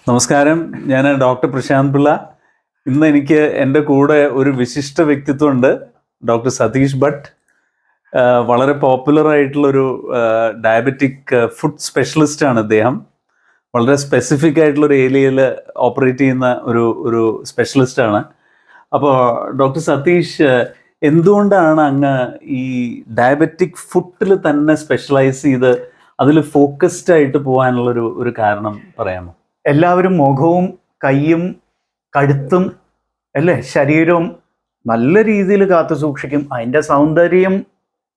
നമസ്കാരം, ഞാൻ ഡോക്ടർ പ്രശാന്ത് പിള്ള. ഇന്ന് എനിക്ക് എൻ്റെ കൂടെ ഒരു വിശിഷ്ട വ്യക്തിത്വമുണ്ട്, ഡോക്ടർ സതീഷ് ഭട്ട്. വളരെ പോപ്പുലർ ആയിട്ടുള്ളൊരു ഡയബറ്റിക് ഫുഡ് സ്പെഷ്യലിസ്റ്റാണ് അദ്ദേഹം. വളരെ സ്പെസിഫിക് ആയിട്ടുള്ളൊരു ഏരിയയിൽ ഓപ്പറേറ്റ് ചെയ്യുന്ന ഒരു സ്പെഷ്യലിസ്റ്റാണ്. അപ്പോൾ ഡോക്ടർ സതീഷ്, എന്തുകൊണ്ടാണ് അങ്ങ് ഈ ഡയബറ്റിക് ഫുഡിൽ തന്നെ സ്പെഷ്യലൈസ് ചെയ്ത് അതിൽ ഫോക്കസ്ഡ് ആയിട്ട് പോകാനുള്ളൊരു കാരണം പറയാമോ? എല്ലാവരും മുഖവും കൈയും കഴുത്തും അല്ലേ ശരീരവും നല്ല രീതിയിൽ കാത്തു സൂക്ഷിക്കും. അതിൻ്റെ സൗന്ദര്യം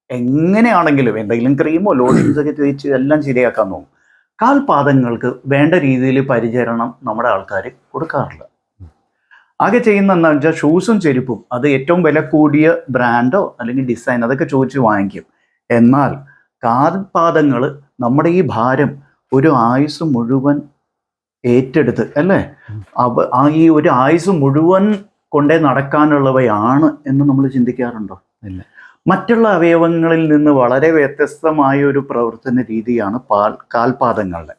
എങ്ങനെയാണെങ്കിലും എന്തെങ്കിലും ക്രീമോ ലോഷൻസ് ഒക്കെ തേച്ച് എല്ലാം ശരിയാക്കാൻ നോക്കും. കാൽപാദങ്ങൾക്ക് വേണ്ട രീതിയിൽ പരിചരണം നമ്മുടെ ആൾക്കാർ കൊടുക്കാറില്ല. ആകെ ചെയ്യുന്ന എന്താണെന്ന് വെച്ചാൽ ഷൂസും ചെരുപ്പും അത് ഏറ്റവും വില കൂടിയ ബ്രാൻഡോ അല്ലെങ്കിൽ ഡിസൈൻ അതൊക്കെ ചോദിച്ച് വാങ്ങിക്കും. എന്നാൽ കാൽപാദങ്ങൾ നമ്മുടെ ഈ ഭാരം ഒരു ആയുസ് മുഴുവൻ ഏറ്റെടുത്ത് അല്ലേ ഈ ഒരു ആയുസ് മുഴുവൻ കൊണ്ടേ നടക്കാനുള്ളവയാണ് എന്ന് നമ്മൾ ചിന്തിക്കാറുണ്ടോ? ഇല്ല. മറ്റുള്ള അവയവങ്ങളിൽ നിന്ന് വളരെ വ്യത്യസ്തമായ ഒരു പ്രവർത്തന രീതിയാണ് കാൽപാദങ്ങളുടെ.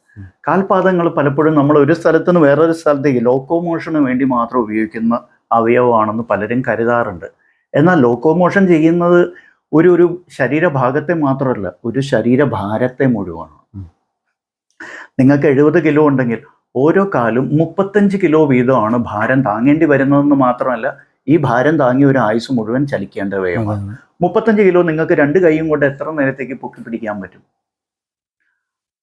കാൽപാദങ്ങൾ പലപ്പോഴും നമ്മൾ ഒരു സ്ഥലത്ത് നിന്ന് വേറൊരു സ്ഥലത്തേക്ക് ലോക്കോമോഷന് വേണ്ടി മാത്രം ഉപയോഗിക്കുന്ന അവയവമാണെന്ന് പലരും കരുതാറുണ്ട്. എന്നാൽ ലോക്കോമോഷൻ ചെയ്യുന്നത് ഒരു ശരീരഭാഗത്തെ മാത്രമല്ല, ഒരു ശരീരഭാരത്തെ മുഴുവനാണ്. നിങ്ങൾക്ക് 70 കിലോ ഉണ്ടെങ്കിൽ ഓരോ കാലും 35 കിലോ വീതമാണ് ഭാരം താങ്ങേണ്ടി വരുന്നതെന്ന് മാത്രമല്ല, ഈ ഭാരം താങ്ങി ഒരു ആയുസ് മുഴുവൻ ചലിക്കേണ്ടവയാണ്. 35 കിലോ നിങ്ങൾക്ക് 2 കൈയും കൊണ്ട് എത്ര നേരത്തേക്ക് പൊക്കി പിടിക്കാൻ പറ്റും?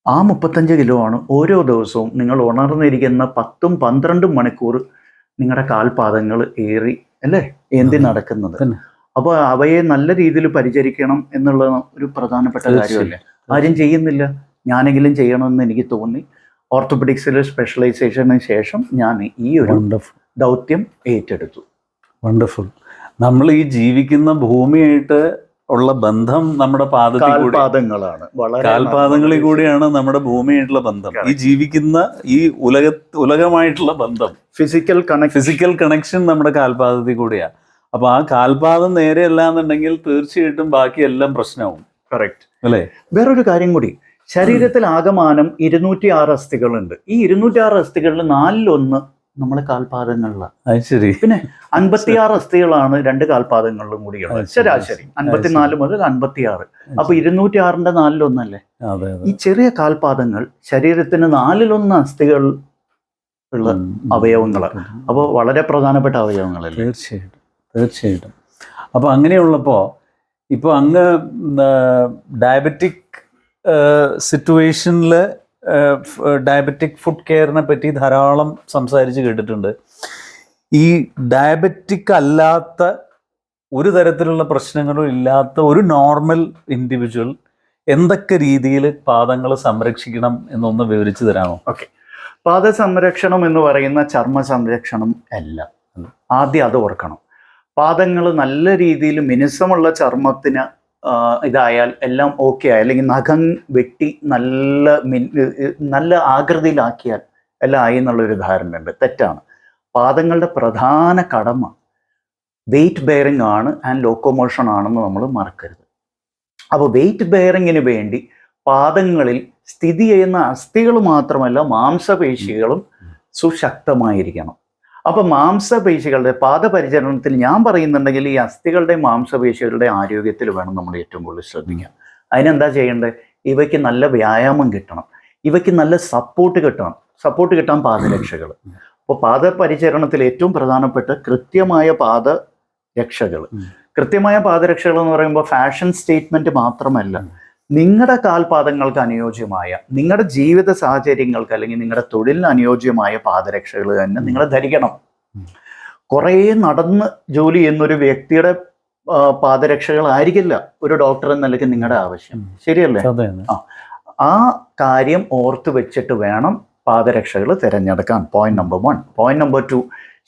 ആ 35 കിലോ ആണ് ഓരോ ദിവസവും നിങ്ങൾ ഉണർന്നിരിക്കുന്ന 10-12 മണിക്കൂർ നിങ്ങളുടെ കാൽപാദങ്ങൾ ഏറി അല്ലേ ഏന്തി നടക്കുന്നത്. അപ്പോൾ അവയെ നല്ല രീതിയിൽ പരിചരിക്കണം എന്നുള്ള ഒരു പ്രധാനപ്പെട്ട കാര്യമല്ലേ? ആരും ചെയ്യുന്നില്ല. ഞാനെങ്കിലും ചെയ്യണമെന്ന് എനിക്ക് തോന്നി. ഓർത്തോപെഡിക്സിലെ സ്പെഷ്യലൈസേഷന് ശേഷം ഞാൻ ഈ ഒരു ദൗത്യം ഏറ്റെടുത്തു. വണ്ടർഫുൾ. നമ്മൾ ഈ ജീവിക്കുന്ന ഭൂമിയായിട്ട് ഉള്ള ബന്ധം നമ്മുടെ കാൽപാദങ്ങളാണ്. കാൽപാദങ്ങളിൽ കൂടിയാണ് നമ്മുടെ ഭൂമിയായിട്ടുള്ള ബന്ധം. ഈ ജീവിക്കുന്ന ഈ ഉലകമായിട്ടുള്ള ബന്ധം, ഫിസിക്കൽ കണക്ഷൻ നമ്മുടെ കാൽപാദത്തിൽ കൂടിയാണ്. അപ്പൊ ആ കാൽപാദം നേരെയല്ല എന്നുണ്ടെങ്കിൽ തീർച്ചയായിട്ടും ബാക്കിയെല്ലാം പ്രശ്നമാവും. കറക്റ്റ് അല്ലേ? വേറൊരു കാര്യം കൂടി, ശരീരത്തിൽ ആകമാനം 206 അസ്ഥികളുണ്ട്. ഈ 206 അസ്ഥികളിൽ 4/1 നമ്മളെ കാൽപാദങ്ങളിലാണ്. ശരി. പിന്നെ 56 അസ്ഥികളാണ് 2 കാൽപാദങ്ങളിലും കൂടിയുള്ളത്. ശരാശരി 54 മുതൽ 56. അപ്പൊ 206ന്റെ 4/1 അല്ലേ? ഈ ചെറിയ കാൽപാദങ്ങൾ ശരീരത്തിന് 4/1 അസ്ഥികൾ ഉള്ള അവയവങ്ങളാണ്. അപ്പോൾ വളരെ പ്രധാനപ്പെട്ട അവയവങ്ങളല്ലേ? തീർച്ചയായിട്ടും. അപ്പൊ അങ്ങനെയുള്ളപ്പോ ഇപ്പൊ അങ്ങ് ഡയബറ്റിക് സിറ്റുവേഷനിൽ ഡയബറ്റിക് ഫുഡ് കെയറിനെ പറ്റി ധാരാളം സംസാരിച്ച് കേട്ടിട്ടുണ്ട്. ഈ ഡയബറ്റിക് അല്ലാത്ത ഒരു തരത്തിലുള്ള പ്രശ്നങ്ങളും ഇല്ലാത്ത ഒരു നോർമൽ ഇൻഡിവിജ്വൽ എന്തൊക്കെ രീതിയിൽ പാദങ്ങൾ സംരക്ഷിക്കണം എന്നൊന്ന് വിവരിച്ചു തരാമോ? ഓക്കെ. പാദ സംരക്ഷണം എന്ന് പറയുന്ന ചർമ്മ സംരക്ഷണം അല്ല. ആദ്യം അത് ഓർക്കണം. പാദങ്ങൾ നല്ല രീതിയിൽ മിനുസമുള്ള ചർമ്മത്തിന് ഇതായാൽ എല്ലാം ഓക്കെ ആയി, അല്ലെങ്കിൽ നഖം വെട്ടി നല്ല ആകൃതിയിലാക്കിയാൽ എല്ലാം ആയി എന്നുള്ളൊരു ധാരണയുണ്ട്. തെറ്റാണ്. പാദങ്ങളുടെ പ്രധാന കടമ വെയിറ്റ് ബെയറിംഗ് ആണ് ആൻഡ് ലോക്കോമോഷൻ ആണെന്ന് നമ്മൾ മറക്കരുത്. അപ്പോൾ വെയിറ്റ് ബെയറിങ്ങിന് വേണ്ടി പാദങ്ങളിൽ സ്ഥിതി ചെയ്യുന്ന അസ്ഥികൾ മാത്രമല്ല മാംസപേശികളും സുശക്തമായിരിക്കണം. അപ്പൊ മാംസപേശികളുടെ പാദപരിചരണത്തിൽ ഞാൻ പറയുന്നുണ്ടെങ്കിൽ ഈ അസ്ഥികളുടെ മാംസപേശികളുടെ ആരോഗ്യത്തിൽ വേണം നമ്മൾ ഏറ്റവും കൂടുതൽ ശ്രദ്ധിക്കാൻ. അതിനെന്താ ചെയ്യേണ്ടത്? ഇവയ്ക്ക് നല്ല വ്യായാമം കിട്ടണം, ഇവയ്ക്ക് നല്ല സപ്പോർട്ട് കിട്ടാൻ പാദരക്ഷകൾ. അപ്പോൾ പാദപരിചരണത്തിൽ ഏറ്റവും പ്രധാനപ്പെട്ട കൃത്യമായ പാദരക്ഷകൾ എന്ന് പറയുമ്പോൾ ഫാഷൻ സ്റ്റേറ്റ്മെന്റ് മാത്രമല്ല, നിങ്ങളുടെ കാൽപാദങ്ങൾക്ക് അനുയോജ്യമായ, നിങ്ങളുടെ ജീവിത സാഹചര്യങ്ങൾക്ക് അല്ലെങ്കിൽ നിങ്ങളുടെ തൊഴിലിന് അനുയോജ്യമായ പാദരക്ഷകൾ തന്നെ നിങ്ങൾ ധരിക്കണം. കുറേ നടന്ന് ജോലി ചെയ്യുന്നൊരു വ്യക്തിയുടെ പാദരക്ഷകളായിരിക്കില്ല ഒരു ഡോക്ടർ എന്ന നിലയ്ക്ക് നിങ്ങളുടെ ആവശ്യം. ശരിയല്ലേ? ആ കാര്യം ഓർത്ത് വെച്ചിട്ട് വേണം പാദരക്ഷകൾ തിരഞ്ഞെടുക്കാൻ. Point number 1. പോയിന്റ് നമ്പർ 2,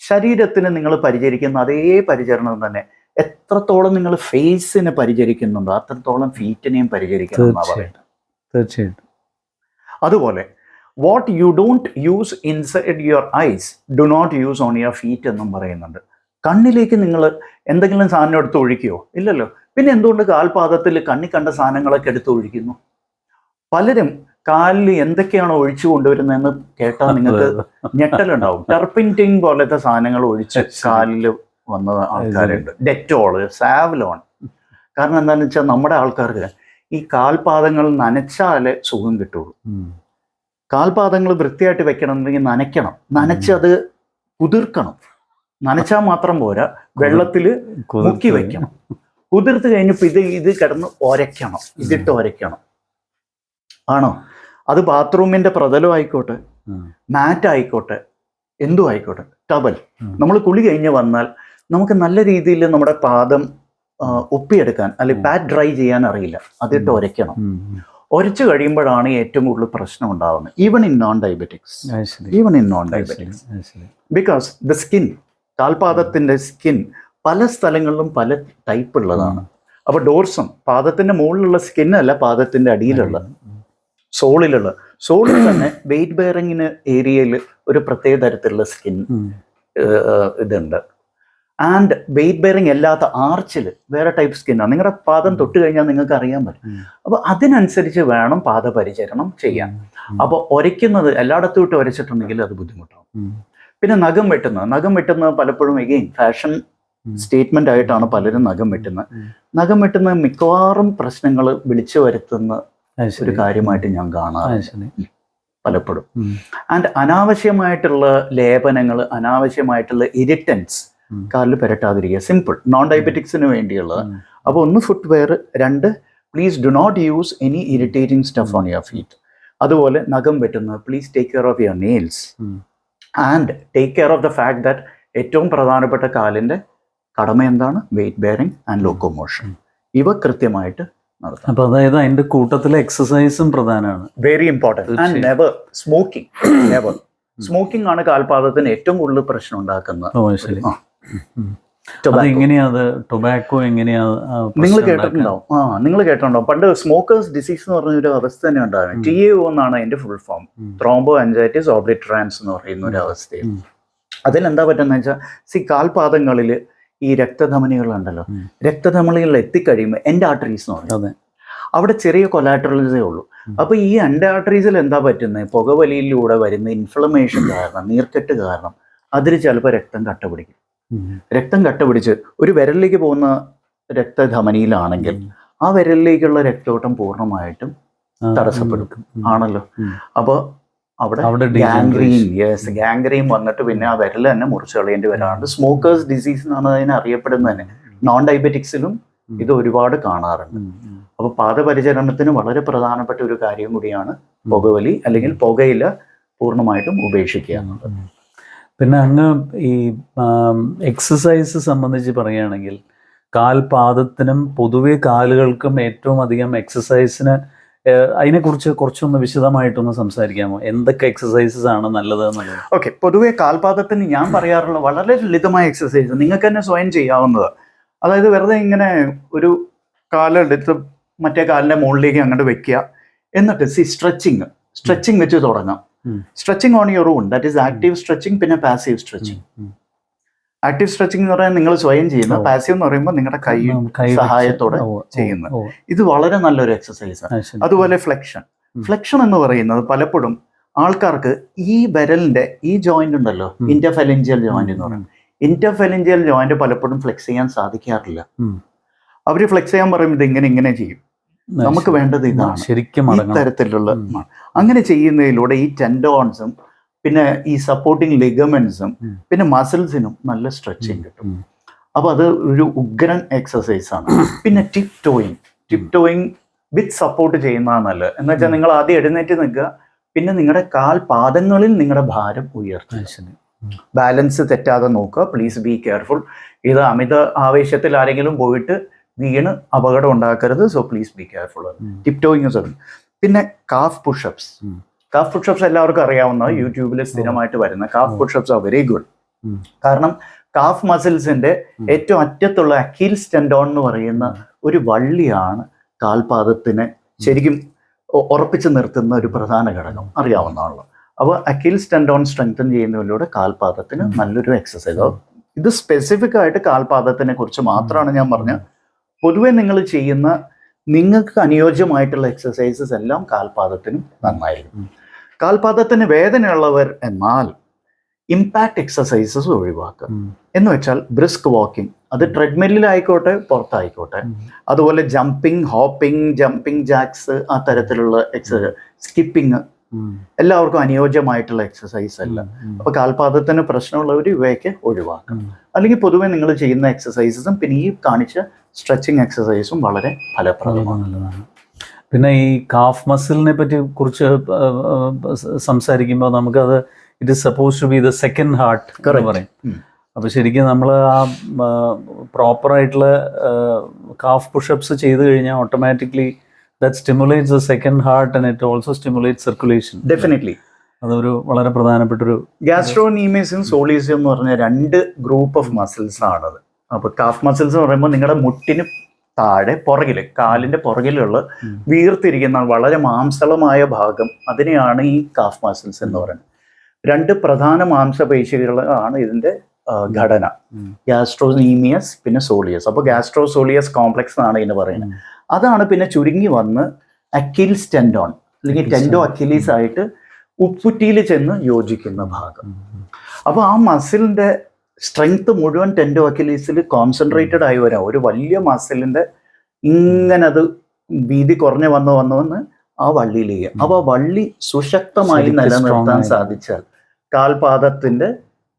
ശരീരത്തിന് നിങ്ങൾ പരിചരിക്കുന്ന അതേ പരിചരണം തന്നെ എത്രത്തോളം നിങ്ങൾ ഫേസിനെ പരിചരിക്കുന്നുണ്ടോ അത്രത്തോളം ഫീറ്റിനെയും പരിചരിക്കണം എന്നാണ് പറയുന്നത്. തീർച്ചയായിട്ടും. അതുപോലെ what you don't use inside your eyes do not use on your feet എന്നും പറയുന്നുണ്ട്. കണ്ണിലേക്ക് നിങ്ങൾ എന്തെങ്കിലും സാധനം എടുത്ത് ഒഴിക്കുകയോ? ഇല്ലല്ലോ. പിന്നെ എന്തുകൊണ്ട് കാൽപാദത്തിൽ കണ്ണി കണ്ട സാധനങ്ങളൊക്കെ എടുത്ത് ഒഴിക്കുന്നു? പലരും കാലിൽ എന്തൊക്കെയാണോ ഒഴിച്ചു കൊണ്ടുവരുന്നതെന്ന് കേട്ടാൽ നിങ്ങൾക്ക് ഞെട്ടലുണ്ടാവും. ടർപ്പിൻറ്റിൻ പോലത്തെ സാധനങ്ങൾ ഒഴിച്ച് കാലിൽ വന്ന ആൾക്കാരുണ്ട്. ഡെറ്റോള്, സാവലോൺ. കാരണം എന്താണെന്ന് വെച്ചാൽ നമ്മുടെ ആൾക്കാർക്ക് ഈ കാൽപാദങ്ങൾ നനച്ചാലേ സുഖം കിട്ടുള്ളൂ. കാൽപാദങ്ങൾ വൃത്തിയായിട്ട് വെക്കണമെന്നുണ്ടെങ്കിൽ നനയ്ക്കണം. നനച്ചത് കുതിർക്കണം. നനച്ചാൽ മാത്രം പോരാ, വെള്ളത്തിൽ മുക്കി വെക്കണം. കുതിർത്ത് കഴിഞ്ഞപ്പോൾ ഇത് കിടന്ന് ഒരയ്ക്കണം. ഇതിട്ട് ഒരയ്ക്കണം. ആണോ? അത് ബാത്റൂമിന്റെ പ്രതലം ആയിക്കോട്ടെ, മാറ്റ് ആയിക്കോട്ടെ, എന്തും ആയിക്കോട്ടെ, ടവൽ. നമ്മൾ കുളി കഴിഞ്ഞ് വന്നാൽ നമുക്ക് നല്ല രീതിയിൽ നമ്മുടെ പാദം ഒപ്പിയെടുക്കാൻ അല്ലെങ്കിൽ പാറ്റ് ഡ്രൈ ചെയ്യാൻ അറിയില്ല. അതിട്ട് ഒരയ്ക്കണം. ഒരച്ചു കഴിയുമ്പോഴാണ് ഏറ്റവും കൂടുതൽ പ്രശ്നം ഉണ്ടാകുന്നത്. Even in non diabetics. Because the skin, കാൽപാദത്തിന്റെ സ്കിൻ പല സ്ഥലങ്ങളിലും പല ടൈപ്പ് ഉള്ളതാണ്. അപ്പൊ ഡോർസം, പാദത്തിന്റെ മുകളിലുള്ള സ്കിൻ അല്ല, പാദത്തിന്റെ അടിയിലുള്ള സോളിൽ തന്നെ വെയിറ്റ് ബെയറിങ്ങിന് ഏരിയയിൽ ഒരു പ്രത്യേക തരത്തിലുള്ള സ്കിൻ ഇതുണ്ട്. ആൻഡ് വെയിറ്റ് ബെയറിങ് അല്ലാത്ത ആർച്ചിൽ വേറെ ടൈപ്പ് സ്കിന്നാണ്. നിങ്ങളുടെ പാദം തൊട്ട് കഴിഞ്ഞാൽ നിങ്ങൾക്ക് അറിയാൻ പറ്റും. അപ്പോൾ അതിനനുസരിച്ച് വേണം പാദപരിചരണം ചെയ്യാൻ. അപ്പോൾ ഒരയ്ക്കുന്നത് എല്ലായിടത്തും ഇട്ട് ഒരച്ചിട്ടുണ്ടെങ്കിൽ അത് ബുദ്ധിമുട്ടാവും. പിന്നെ നഖം വെട്ടുന്നത് പലപ്പോഴും എഗെയിൻ ഫാഷൻ സ്റ്റേറ്റ്മെന്റ് ആയിട്ടാണ് പലരും നഖം വെട്ടുന്നത്. മിക്കവാറും പ്രശ്നങ്ങൾ വിളിച്ചു വരുത്തുന്ന ഒരു കാര്യമായിട്ട് ഞാൻ കാണാറുണ്ട് പലപ്പോഴും. ആൻഡ് അനാവശ്യമായിട്ടുള്ള ലേപനങ്ങൾ, അനാവശ്യമായിട്ടുള്ള ഇറിറ്റൻസ് കാലിൽ പുരട്ടാതിരിക്കുക. സിമ്പിൾ നോൺ ഡയബറ്റിക്സിന് വേണ്ടിയുള്ളത്. അപ്പോൾ ഒന്ന് ഫുട് വെയർ, രണ്ട് please do not use any irritating stuff on your feet. അതുപോലെ നഖം വെട്ടുന്നത്, please take care of your nails and take care of the fact that ഏറ്റവും പ്രധാനപ്പെട്ട കാലിൻ്റെ കടമ എന്താണ്? Weight bearing and locomotion. ഇവ കൃത്യമായിട്ട് നടത്താം. അപ്പൊ അതായത് അതിന്റെ കൂട്ടത്തിലെ എക്സസൈസും പ്രധാനമാണ്. Very important. And never smoking. Smoking ആണ് കാൽപാദത്തിന് ഏറ്റവും കൂടുതൽ പ്രശ്നം ഉണ്ടാക്കുന്നത്. ടൊബാക്കോ എങ്ങനെയാ നിങ്ങൾ കേട്ടിട്ടുണ്ടാവും. പണ്ട് സ്മോക്കേഴ്സ് ഡിസീസ് എന്ന് പറഞ്ഞ ഒരു അവസ്ഥ തന്നെ ഉണ്ടായിരുന്നു. TAO എന്നാണ് അതിന്റെ ഫുൾ ഫോം. ത്രോംബോ ആൻജൈറ്റിസ് ഓബ്ലിറ്ററാൻസ് എന്ന് പറയുന്ന ഒരു അവസ്ഥയും. അതിലെന്താ പറ്റുന്ന വെച്ചാൽ കാൽപാദങ്ങളിൽ ഈ രക്തധമനികളുണ്ടല്ലോ, രക്തധമനികളിൽ എത്തിക്കഴിയുമ്പോൾ എൻഡ് ആർട്ടറീസ് എന്ന് പറയും. അവിടെ ചെറിയ കൊലാട്രൽസേ ഉള്ളൂ. അപ്പൊ ഈ എൻഡ് ആർട്ടറീസിൽ എന്താ പറ്റുന്നത്? പുകവലിയിലൂടെ വരുന്ന ഇൻഫ്ലമേഷൻ കാരണം, നീർക്കെട്ട് കാരണം അതിൽ ചിലപ്പോൾ രക്തം കട്ടപിടിച്ച് ഒരു വിരലിലേക്ക് പോകുന്ന രക്തധമനിയിലാണെങ്കിൽ ആ വിരലിലേക്കുള്ള രക്തോട്ടം പൂർണ്ണമായിട്ടും തടസ്സപ്പെടും. ആണല്ലോ. അപ്പോൾ അവിടെ ഗാംഗ്രീൻ വന്നിട്ട് പിന്നെ ആ വിരൽ തന്നെ മുറിച്ച് കളയേണ്ടി വരാറുണ്ട്. സ്മോക്കേഴ്സ് ഡിസീസ് എന്നാണ് അതിനെ അറിയപ്പെടുന്നത് തന്നെ. നോൺ ഡയബറ്റിക്സിലും ഇത് ഒരുപാട് കാണാറുണ്ട്. അപ്പോൾ പാദപരിചരണത്തിന് വളരെ പ്രധാനപ്പെട്ട ഒരു കാര്യം കൂടിയാണ് പുകവലി, അല്ലെങ്കിൽ പുകയില പൂർണ്ണമായിട്ടും ഉപേക്ഷിക്കുക എന്നുള്ളത്. പിന്നെ അങ്ങ് ഈ എക്സസൈസ് സംബന്ധിച്ച് പറയുകയാണെങ്കിൽ കാൽപാദത്തിനും പൊതുവെ കാലുകൾക്കും ഏറ്റവും അധികം എക്സസൈസിന് അതിനെക്കുറിച്ച് കുറച്ചൊന്ന് വിശദമായിട്ടൊന്ന് സംസാരിക്കാമോ? എന്തൊക്കെ എക്സസൈസസ് ആണ് നല്ലത് എന്നുള്ളത്? ഓക്കെ. പൊതുവെ കാൽപാദത്തിന് ഞാൻ പറയാറുള്ള വളരെ ലളിതമായ എക്സസൈസ് നിങ്ങൾക്ക് തന്നെ സ്വയം ചെയ്യാവുന്നത്. അതായത് വെറുതെ ഇങ്ങനെ ഒരു കാലെടുത്ത് മറ്റേ കാലിൻ്റെ മുകളിലേക്ക് അങ്ങോട്ട് വെക്കുക. എന്നിട്ട് സ്ട്രെച്ചിങ് വെച്ച് തുടങ്ങാം. Stretching on your own, that is active stretching, പിന്നെ പാസീവ് സ്ട്രെച്ചിങ്. ആക്റ്റീവ് സ്ട്രെച്ചിങ് എന്ന് പറയാൻ നിങ്ങൾ സ്വയം ചെയ്യുന്ന, പാസീവ് എന്ന് പറയുമ്പോൾ നിങ്ങളുടെ കൈ സഹായത്തോടെ ചെയ്യുന്നത്. ഇത് വളരെ നല്ലൊരു എക്സസൈസാണ്. അതുപോലെ ഫ്ലെക്ഷൻ എന്ന് പറയുന്നത് പലപ്പോഴും ആൾക്കാർക്ക് ഈ വിരലിന്റെ ഈ ജോയിന്റ് ഉണ്ടല്ലോ, ഇന്റർഫെലൻജിയൽ ജോയിന്റ് എന്ന് പറയുന്നത്, ഇന്റർഫെലൻജിയൽ ജോയിന്റ് പലപ്പോഴും ഫ്ലെക്സ് ചെയ്യാൻ സാധിക്കാറില്ല. അവർ ഫ്ലെക്സ് ചെയ്യാൻ പറയുമ്പോൾ ഇത് ഇങ്ങനെ ചെയ്യും. നമുക്ക് വേണ്ടത് ഇതാണ്, ശരിക്കും ഇത്തരത്തിലുള്ള. അങ്ങനെ ചെയ്യുന്നതിലൂടെ ഈ ടെൻഡോൺസും പിന്നെ ഈ സപ്പോർട്ടിങ് ലിഗമെന്റ്സും പിന്നെ മസിൽസിനും നല്ല സ്ട്രെച്ചിങ് കിട്ടും. അപ്പൊ അത് ഒരു ഉഗ്രൻ എക്സസൈസ് ആണ്. പിന്നെ ടിപ് ടോയിങ് വിത്ത് സപ്പോർട്ട് ചെയ്യുന്നതാണ് നല്ലത്. എന്ന് വെച്ചാൽ നിങ്ങൾ ആദ്യം എഴുന്നേറ്റ് നിൽക്കുക, പിന്നെ നിങ്ങളുടെ കാൽപാദങ്ങളിൽ നിങ്ങളുടെ ഭാരം ഉയർത്തുക. ബാലൻസ് തെറ്റാതെ നോക്കുക. Please be careful. ഇത് അമിത ആവേശത്തിൽ ആരെങ്കിലും പോയിട്ട് വീണ് അപകടം ഉണ്ടാക്കരുത്. So please be careful. Tip towing. പിന്നെ കാഫ് പുഷപ്സ് എല്ലാവർക്കും അറിയാവുന്ന, യൂട്യൂബിൽ സ്ഥിരമായിട്ട് വരുന്ന calf push-ups are very good. കാരണം കാഫ് മസിൽസിന്റെ ഏറ്റവും അറ്റത്തുള്ള അക്കീൽസ് ടെൻഡോൺ എന്ന് പറയുന്ന ഒരു വള്ളിയാണ് കാൽപാദത്തിനെ ശരിക്കും ഉറപ്പിച്ചു നിർത്തുന്ന ഒരു പ്രധാന ഘടകം, അറിയാവുന്നതാണല്ലോ. അപ്പോൾ അക്കീൽസ് ടെൻഡോൺ സ്ട്രെങ്തൻ ചെയ്യുന്നതിലൂടെ കാൽപാദത്തിന് നല്ലൊരു എക്സസൈസ്. ഇത് സ്പെസിഫിക് ആയിട്ട് കാൽപാദത്തിനെ കുറിച്ച് മാത്രമാണ് ഞാൻ പറഞ്ഞത്. പൊതുവെ നിങ്ങൾ ചെയ്യുന്ന നിങ്ങൾക്ക് അനുയോജ്യമായിട്ടുള്ള എക്സസൈസസ് എല്ലാം കാൽപാദത്തിനും നന്നായിരിക്കും. കാൽപാദത്തിന് വേദനയുള്ളവർ എന്നാൽ ഇമ്പാക്ട് എക്സസൈസസ് ഒഴിവാക്കുക. എന്ന് വെച്ചാൽ ബ്രിസ്ക് വാക്കിംഗ്, അത് ട്രെഡ്മില്ലിലായിക്കോട്ടെ പുറത്തായിക്കോട്ടെ, അതുപോലെ ജമ്പിങ്, ഹോപ്പിംഗ്, ജമ്പിങ് ജാക്സ്, ആ തരത്തിലുള്ള എക്സസൈസ്, സ്കിപ്പിംഗ് എല്ലാവർക്കും അനുയോജ്യമായിട്ടുള്ള എക്സസൈസ് അല്ല. അപ്പൊ കാൽപാദത്തിന് പ്രശ്നമുള്ളവർ ഇവയൊക്കെ ഒഴിവാക്കണം. അല്ലെങ്കിൽ പൊതുവെ നിങ്ങൾ ചെയ്യുന്ന എക്സസൈസസും പിന്നെ ഈ കാണിച്ച സ്ട്രെച്ചിങ് എക്സസൈസും വളരെ ഫലപ്രദമാണ്. പിന്നെ ഈ കാഫ് മസിലിനെ പറ്റി കുറിച്ച് സംസാരിക്കുമ്പോൾ നമുക്കത് it is suppose to be the second heart എന്ന് പറയും. അപ്പോൾ ശരിക്കും നമ്മൾ ആ പ്രോപ്പറായിട്ടുള്ള കാഫ് പുഷപ്സ് ചെയ്ത് കഴിഞ്ഞാൽ automatically that stimulates the second heart and it also stimulates circulation. Definitely. അതൊരു വളരെ പ്രധാനപ്പെട്ടൊരു ഗ്യാസ്ട്രോനീമിയസും സോളിയസും എന്ന് പറഞ്ഞ 2 ഗ്രൂപ്പ് ഓഫ് മസിൽസ് ആണത്. അപ്പോൾ കാഫ് മസിൽസ് എന്ന് പറയുമ്പോൾ നിങ്ങളുടെ മുട്ടിന് താഴെ പുറകില്, കാലിന്റെ പുറകിലുള്ള വീർത്തിരിക്കുന്ന വളരെ മാംസളമായ ഭാഗം, അതിനെയാണ് ഈ കാഫ് മസിൽസ് എന്ന് പറയുന്നത്. 2 പ്രധാന മാംസപേശികളാണ് ഇതിന്റെ ഘടന, ഗ്യാസ്ട്രോനീമിയസ് പിന്നെ സോളിയസ്. അപ്പോൾ ഗ്യാസ്ട്രോസോളിയസ് കോംപ്ലക്സ് എന്നാണ് ഇതിന് പറയുന്നത്. അതാണ് പിന്നെ ചുരുങ്ങി വന്ന് അക്കിൽസ് ടെൻഡോൺ അല്ലെങ്കിൽ ടെൻഡോ അക്കിലീസ് ആയിട്ട് ഉപ്പുറ്റിയിൽ ചെന്ന് യോജിക്കുന്ന ഭാഗം. അപ്പോൾ ആ മസിലിന്റെ സ്ട്രെങ്ത് മുഴുവൻ ടെൻഡോ അക്കിലീസിൽ കോൺസെൻട്രേറ്റഡ് ആയി വരാം. ഒരു വലിയ മസിലിന്റെ ഇങ്ങനെ അത് വീതി കുറഞ്ഞു വന്ന് ആ വള്ളിയിലേക്ക്, അപ്പോൾ ആ വള്ളി സുശക്തമായി നിലനിർത്താൻ സാധിച്ചാൽ കാൽപാദത്തിന്റെ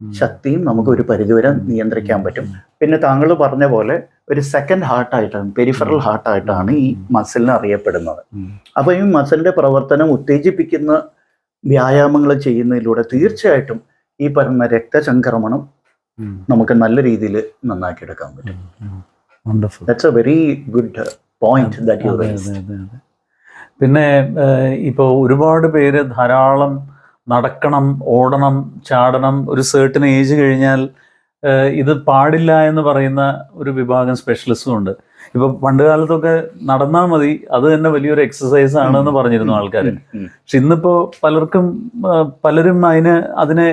ശക്തിയും നമുക്ക് ഒരു പരിധിവരെ നിയന്ത്രിക്കാൻ പറ്റും. പിന്നെ താങ്കൾ പറഞ്ഞ പോലെ ഒരു സെക്കൻഡ് ഹാർട്ടായിട്ടാണ്, പെരിഫറൽ ഹാർട്ടായിട്ടാണ് ഈ മസിലിനെ അറിയപ്പെടുന്നത്. അപ്പോൾ ഈ മസിലിന്റെ പ്രവർത്തനം ഉത്തേജിപ്പിക്കുന്ന വ്യായാമങ്ങൾ ചെയ്യുന്നതിലൂടെ തീർച്ചയായിട്ടും ഈ പറയുന്ന രക്തചംക്രമണം നമുക്ക് നല്ല രീതിയിൽ നന്നാക്കിയെടുക്കാൻ പറ്റും. That's a very good point that you raise. പിന്നെ ഇപ്പോൾ ഒരുപാട് പേര് ധാരാളം നടക്കണം, ഓടണം, ചാടണം, ഒരു certain ഏജ് കഴിഞ്ഞാൽ ഇത് പാടില്ല എന്ന് പറയുന്ന ഒരു വിഭാഗം സ്പെഷ്യലിസ്റ്റും ഉണ്ട്. ഇപ്പൊ പണ്ട് കാലത്തൊക്കെ നടന്നാൽ മതി, അത് തന്നെ വലിയൊരു എക്സസൈസ് ആണെന്ന് പറഞ്ഞിരുന്നു ആൾക്കാർ. പക്ഷെ ഇന്നിപ്പോ പലരും അതിനെ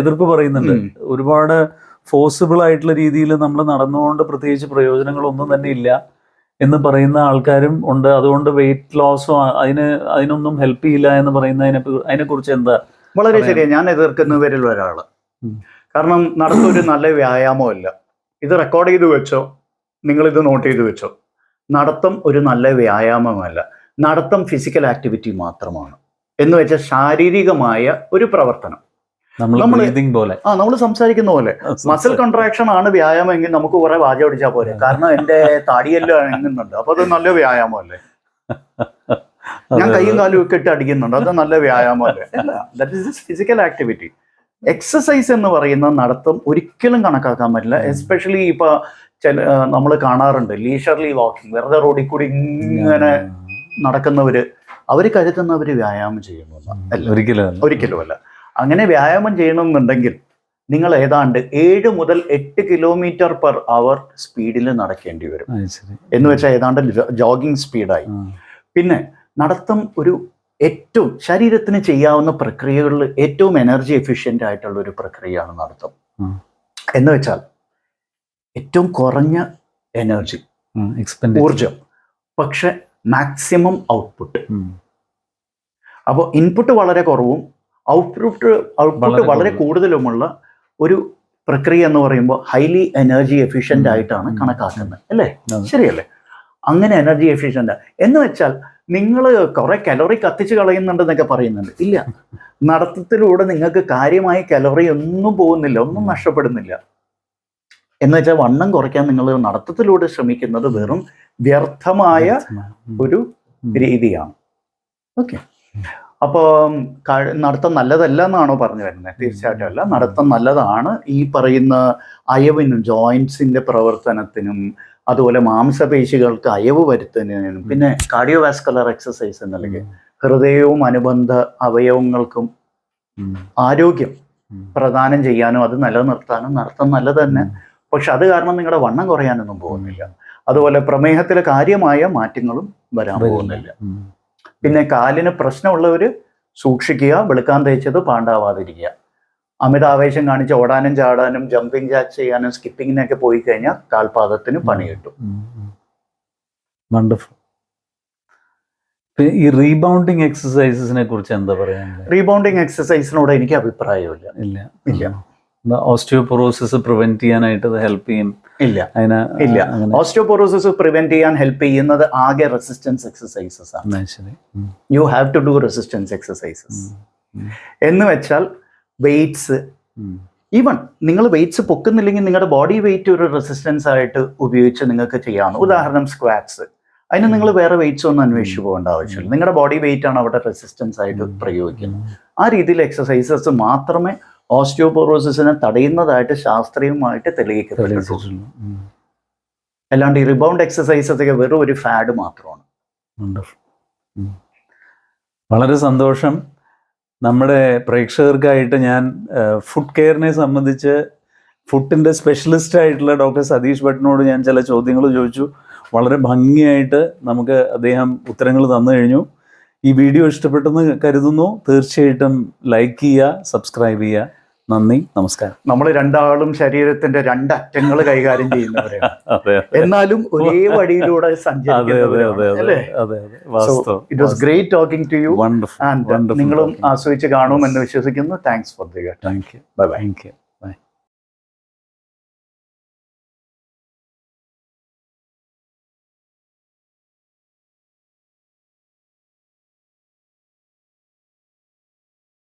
എതിർപ്പ് പറയുന്നുണ്ട്. ഒരുപാട് ഫോഴ്സിബിൾ ആയിട്ടുള്ള രീതിയിൽ നമ്മൾ നടന്നുകൊണ്ട് പ്രത്യേകിച്ച് പ്രയോജനങ്ങളൊന്നും തന്നെ ഇല്ല എന്ന് പറയുന്ന ആൾക്കാരും ഉണ്ട്. അതുകൊണ്ട് വെയിറ്റ് ലോസും അതിനൊന്നും ഹെൽപ്പ് ചെയ്യില്ല എന്ന് അതിനെ കുറിച്ച് എന്താ? വളരെ ശരിയാണ്. ഞാൻ എതിർക്കുന്നവരിൽ ഒരാള്. കാരണം നടത്തൊരു നല്ല വ്യായാമമല്ല. ഇത് റെക്കോർഡ് ചെയ്ത് വെച്ചോ, നിങ്ങളിത് നോട്ട് ചെയ്ത് വെച്ചോ. നടത്തം ഒരു നല്ല വ്യായാമമല്ല. നടത്തം ഫിസിക്കൽ ആക്ടിവിറ്റി മാത്രമാണ്. എന്ന് വെച്ചാൽ ശാരീരികമായ ഒരു പ്രവർത്തനം. നമ്മൾ സംസാരിക്കുന്ന പോലെ മസിൽ കൺട്രാക്ഷൻ ആണ് വ്യായാമം എങ്കിൽ നമുക്ക് കുറെ വാചം അടിച്ചാൽ പോരെ. കാരണം എന്റെ താടിയെല്ലാം അനങ്ങുന്നുണ്ട്, അപ്പൊ അത് നല്ല വ്യായാമമല്ലേ. ഞാൻ കൈയും കാലും ഒക്കെ ഇട്ട് അടിക്കുന്നുണ്ട്, അത് നല്ല വ്യായാമമല്ലേ? അല്ല, that is physical activity. Exercise എന്ന് പറയുന്ന നടത്തം ഒരിക്കലും കണക്കാക്കാൻ പറ്റില്ല. എസ്പെഷ്യലി ഇപ്പൊ നമ്മൾ കാണാറുണ്ട് ലീഷർലി വാക്കിംഗ്, വെറുതെ റോഡിൽ കൂടി ഇങ്ങനെ നടക്കുന്നവര്, അവര് കരുതുന്നവര് വ്യായാമം ചെയ്യുന്നില്ല. ഒരിക്കലുമല്ല. അങ്ങനെ വ്യായാമം ചെയ്യണമെന്നുണ്ടെങ്കിൽ നിങ്ങൾ ഏതാണ്ട് 7 മുതൽ 8 km/h സ്പീഡിൽ നടക്കേണ്ടി വരും. എന്ന് വെച്ചാൽ ഏതാണ്ട് ജോഗിങ് സ്പീഡായി. പിന്നെ നടത്തം ഒരു ഏറ്റവും ശരീരത്തിന് ചെയ്യാവുന്ന പ്രക്രിയകളിൽ ഏറ്റവും എനർജി എഫിഷ്യൻ്റ് ആയിട്ടുള്ള ഒരു പ്രക്രിയയാണ് നടത്തം. എന്ന് വെച്ചാൽ ഏറ്റവും കുറഞ്ഞ എനർജി, ഊർജം, പക്ഷെ മാക്സിമം ഔട്ട്പുട്ട്. അപ്പോൾ ഇൻപുട്ട് വളരെ കുറവും ഔട്ട്പുട്ട് വളരെ കൂടുതലുമുള്ള ഒരു പ്രക്രിയ എന്ന് പറയുമ്പോൾ ഹൈലി എനർജി എഫിഷ്യൻ്റ് ആയിട്ടാണ് കണക്കാക്കുന്നത്, അല്ലേ? ശരിയല്ലേ? അങ്ങനെ എനർജി എഫിഷ്യൻ്റ് എന്ന് വെച്ചാൽ നിങ്ങൾ കുറെ കലോറി കത്തിച്ച് കളയുന്നുണ്ടെന്നൊക്കെ പറയുന്നുണ്ട്. ഇല്ല, നടത്തത്തിലൂടെ നിങ്ങൾക്ക് കാര്യമായ കലോറി ഒന്നും പോകുന്നില്ല, ഒന്നും നഷ്ടപ്പെടുന്നില്ല. എന്ന് വെച്ചാൽ വണ്ണം കുറയ്ക്കാൻ നിങ്ങൾ നടത്തത്തിലൂടെ ശ്രമിക്കുന്നത് വെറും വ്യർത്ഥമായ ഒരു രീതിയാണ്. ഓക്കെ, അപ്പോൾ നടത്തം നല്ലതല്ല എന്നാണോ പറഞ്ഞു വരുന്നത്? തീർച്ചയായിട്ടും അല്ല. നടത്തം നല്ലതാണ്. ഈ പറയുന്ന അയവിനും ജോയിൻസിന്റെ പ്രവർത്തനത്തിനും അതുപോലെ മാംസപേശികൾക്ക് അയവ് വരുത്തുന്നതിനും പിന്നെ കാർഡിയോവാസ്കുലർ എക്സസൈസ് എന്നല്ലെങ്കിൽ ഹൃദയവും അനുബന്ധ അവയവങ്ങൾക്കും ആരോഗ്യം പ്രദാനം ചെയ്യാനും അത് നിലനിർത്താനും നടത്തം നല്ലത് തന്നെ. പക്ഷെ അത് കാരണം നിങ്ങളുടെ വണ്ണം കുറയാനൊന്നും പോകുന്നില്ല. അതുപോലെ പ്രമേഹത്തിലെ കാര്യമായ മാറ്റങ്ങളും വരാൻ പോകുന്നില്ല. പിന്നെ കാലിന് പ്രശ്നമുള്ളവർ സൂക്ഷിക്കുക, വെളുക്കാൻ തേച്ചത് പാണ്ടാവാതിരിക്കുക. അമിതാവേശം കാണിച്ച് ഓടാനും ചാടാനും ജമ്പിങ് ജാക്ക് ചെയ്യാനും സ്കിപ്പിങ്ങിനൊക്കെ പോയി കഴിഞ്ഞാൽ കാൽപാദത്തിന് പണി കിട്ടും. വണ്ടർഫുൾ. ഈ റീബൗണ്ടിങ് എക്സസൈസസിനെ കുറിച്ച് എന്താ പറയാനുള്ളത്? റീബൗണ്ടിങ് എക്സസൈസിനോട് എനിക്ക് അഭിപ്രായമില്ല. ഇല്ല. ഓസ്റ്റിയോപൊറോസിസ് പ്രിവെന്റ് ചെയ്യാനായിട്ട് അത് ഹെൽപ്പ് ചെയ്യും? ഇല്ല. ഇല്ല. ഓസ്റ്റിയോപൊറോസിസ് പ്രിവെന്റ് ചെയ്യാൻ ഹെൽപ്പ് ചെയ്യുന്നത് ആകെ റെസിസ്റ്റൻസ് എക്സസൈസസ് ആണ്. You have to do resistance exercises എന്ന് വെച്ചാൽ വെയ്റ്റ്സ്, ഈവൻ നിങ്ങൾ വെയ്റ്റ്സ് പൊക്കുന്നില്ലെങ്കിൽ നിങ്ങളുടെ ബോഡി വെയിറ്റ് ഒരു റെസിസ്റ്റൻസ് ആയിട്ട് ഉപയോഗിച്ച് നിങ്ങൾക്ക് ചെയ്യാവുന്ന, ഉദാഹരണം സ്ക്വാറ്റ്സ്, അതിന് നിങ്ങൾ വേറെ വെയിറ്റ്സ് ഒന്നും അന്വേഷിച്ച് പോകേണ്ട ആവശ്യമില്ല. നിങ്ങളുടെ ബോഡി വെയിറ്റ് ആണ് അവിടെ റെസിസ്റ്റൻസ് ആയിട്ട് പ്രയോഗിക്കുന്നത്. ആ രീതിയിൽ എക്സസൈസസ് മാത്രമേ ഓസ്റ്റിയോപൊറോസിസിനെ തടയുന്നതായിട്ട് ശാസ്ത്രീയമായിട്ട് തെളിയിക്കപ്പെട്ടിട്ടുള്ളൂ. അല്ലാണ്ട് ഈ റിബൗണ്ട് എക്സസൈസസ് ഒക്കെ വെറും ഒരു ഫാഡ് മാത്രമാണ്. വളരെ സന്തോഷം. നമ്മുടെ പ്രേക്ഷകർക്കായിട്ട് ഞാൻ ഫുഡ് കെയറിനെ സംബന്ധിച്ച് ഫുഡിൻ്റെ സ്പെഷ്യലിസ്റ്റ് ആയിട്ടുള്ള ഡോക്ടർ സതീഷ് ഭട്ടിനോട് ഞാൻ ചില ചോദ്യങ്ങൾ ചോദിച്ചു. വളരെ ഭംഗിയായിട്ട് നമുക്ക് അദ്ദേഹം ഉത്തരങ്ങൾ തന്നു കഴിഞ്ഞു. ഈ വീഡിയോ ഇഷ്ടപ്പെട്ടെന്ന് കരുതുന്നു. തീർച്ചയായിട്ടും ലൈക്ക് ചെയ്യുക, സബ്സ്ക്രൈബ് ചെയ്യുക. നന്ദി, നമസ്കാരം. നമ്മൾ രണ്ടാളും ശരീരത്തിന്റെ രണ്ടറ്റങ്ങൾ കൈകാര്യം ചെയ്യുന്നവരാണ്, എന്നാലും ഒരേ വഴിയിലൂടെ സഞ്ചരിക്കുന്നവരാണ്. It was great talking to you. നിങ്ങളും ആസ്വദിച്ച് കാണുമെന്ന് വിശ്വസിക്കുന്നു. Thanks for the. Thank you. Bye bye. Thank U.